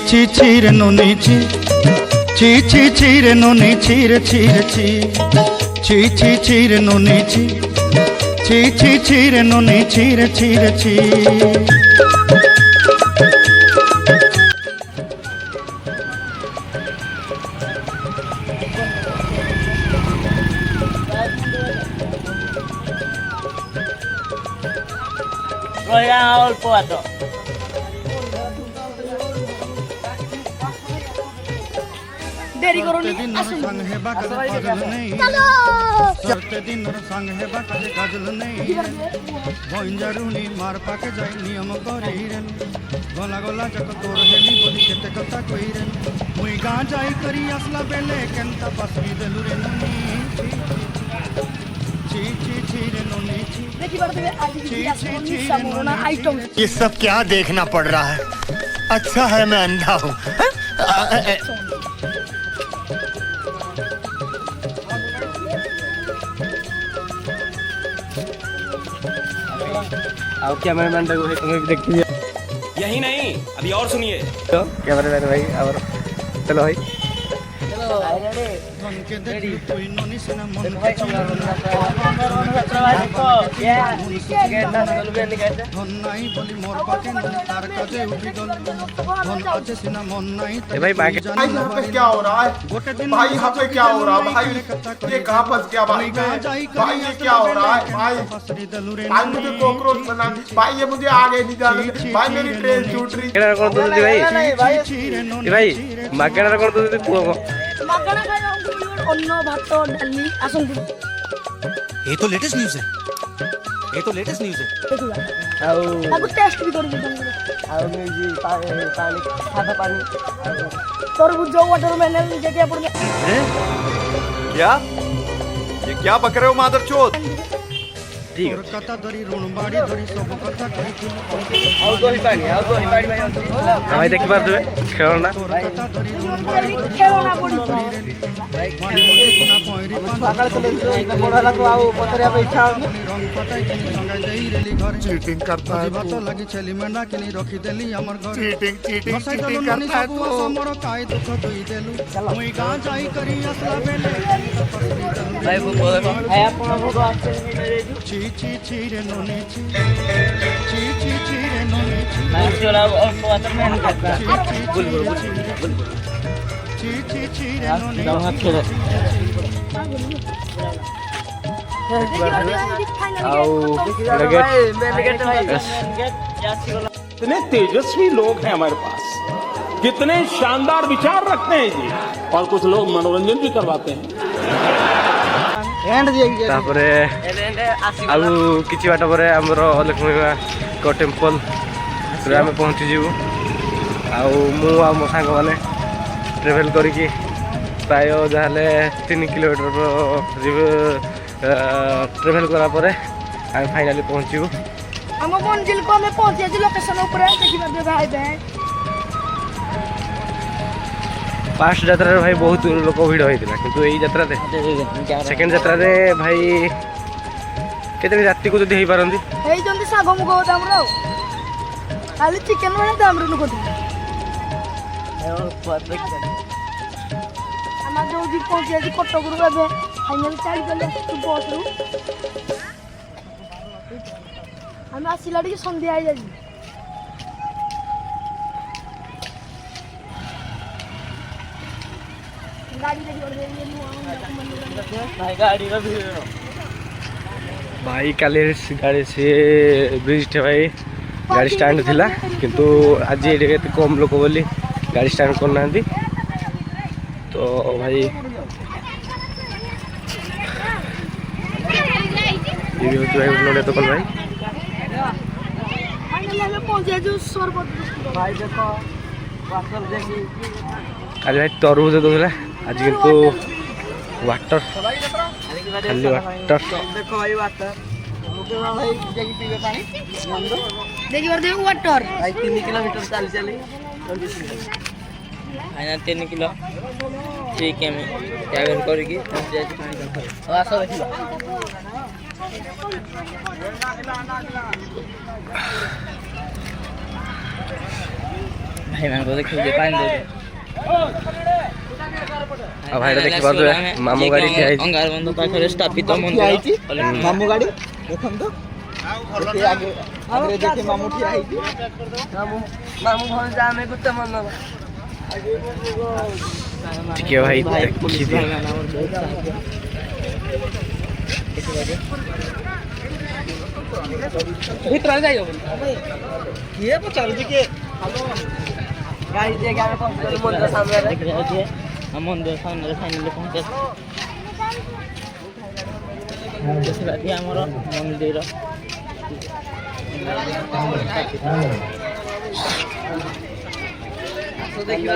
ছি ছি রে নুনি ছি ছি ছি ছি রে নুনি ছি রে ছি রে ছি ছি ছি ছি রে নুনি ছি ছি ছি ছি রে নুনি ছি রে ছি রে ছি অল্প এত দেরি করুন আসুন सरते दिन संग है बाकाजे काजल नहीं भंजारुनी मार पाके जाई नियम करेन गला गला जक तोर हेली बोली केते कथा कइरेन मुई गा जाई करी असला बेले केनता पासरी देलु रे नुनी ची ची ची रे नुनी ची देखि बार देबे आज की असली सामोना आइटम ये सब क्या देखना पड़ रहा है। अच्छा है मैं अंधा हूँ। आओ कैमरामैन को देखिए। यही नहीं अभी और सुनिए। तो कैमरामैन भाई और चलो भाई धन के देख कोई नुनी से ना मन धन नाई बोली मोर पाके नुनी तार काजे उठी गल धन आजे सिना मन नाई भाई बाकी भाई यहाँ पे क्या हो रहा है? भाई यहाँ पे क्या हो रहा है? भाई ये कहाँ फंस गया भाई? भाई ये क्या हो रहा है? भाई भाई मुझे कॉकरोच बना। भाई ये मुझे आगे नहीं जाने दे। भाई मेरी ट्रेन छूट रही। भाई मागेणार कोण तुझे पुओ मागणा काय अन्न भात डाली आसन ये तो लेटेस्ट न्यूज़ है। ये तो लेटेस्ट न्यूज़ है। आओ अब टेस्ट भी कर देता आओ जी पानी सादा पानी तरबूज जो वाटरमेलन जगह पर क्या ये क्या बक रहे हो मादरचोद? ठीक है कथा धरी ऋण बाड़ी धरी सब कथा कही आओ दो ही पानी भाई भाई देख बार देबे खेलो ना कथा धरी ऋण बाड़ी खेलना पड़ी सकाळ चले बडला तो आओ पतरिया पे इच्छा रंग पटाई किनी संगा देई रेली घर चीटिंग करता है भात लगी छेली मेंढा किनी रखी देली हमर घर चीटिंग चीटिंग बसाई चीटिंग देलु नानी करता है सब तू। समर काय दुख दुई देलु मुई गा जाई करी असला बेले भाई वो है अपन वो आछे ची ची ची रे नोनी ची ची ची ची रे नोनी ची मैं चला अल्प वाटरमैन करता बुल ची ची ची रे नोनी आओ कितने तेजस्वी लोग हैं हमारे पास, कितने शानदार विचार रखते हैं जी, और कुछ लोग मनोरंजन भी करवाते हैं। तापरे आउ किछि बाटा परे हमर लक्ष्मी मां को टेम्पल रे हम पहुंची जीवु आउ मु आ मो संग माने ट्रैवल करिकि प्राय जाले 3 किलोमीटर ट्रैवल करा परे हम फाइनली पहुंचीबु हम मंजिल को में पहुंचे जी लोकेशन ऊपर देखि बार भाई बहन फास्ट यात्रा रे भाई बहुत लोक भिड़ होइतिला किंतु एई यात्रा रे सेकंड यात्रा रे भाई केते राति को जदी हेई पारंदी हेई जंदी सागो मुगो दाम रो खाली चिकन वाला दाम रो नको हम जो जी पहुंचे जी कटक रु बे फाइनल चाल गले तू बस रु हम आसिला डी संध्या आ जाई भाई काले गाड़ी से ब्रिज थे भाई गाड़ी स्टैंड थिला किंतु आज ये कम लोक बोली गाड़ी स्टैंड करना तो भाई ये भी होती भाई उन्होंने तो कल भाई आज भाई तरबूज दूसरा आज किंतु वाटर खाली वाटर देखो भाई वाटर भाई पीवे पानी देखि बार दे वाटर भाई 3 किलोमीटर चल चली फाइनल 3 किलो ठीक है मैं ट्रैवल करके पहुंच जाए पानी आसो देखिबा ଭାଇମାନଙ୍କୁ ଦେଖିକି ପାଣି ଦେଉଛି। ଆଉ ଭାଇଟା ଦେଖିପାରୁଥିବେ ମାମୁଁ ଗାଡ଼ି ଠିଆ ହେଇଛି। ଅଙ୍ଗାର ବନ୍ଧ ପାଖରେ ସ୍ଥାପିତ ଠିଆ ମନ୍ଦିର ହେଇଛି ମାମୁଁ ଗାଡ଼ି ଦେଖନ୍ତୁ ଏଠି ଆଗରେ ଦେଖି ମାମୁଁ ଠିଆ ହେଇଛି। ଟିକେ ଭାଇ ଦେଖିଦିଅ। ଭିତରେ ଯାଇ ହବନି। କିଏ ପଚାରୁଛି କିଏ ମନ୍ଦିର ସାମ୍ନାରେ ମନ୍ଦିର ସାମ୍ନାରେ ଫାଇନାଲି ପହଞ୍ଚା। ଆମର ମନ୍ଦିର ଦେଖିବା।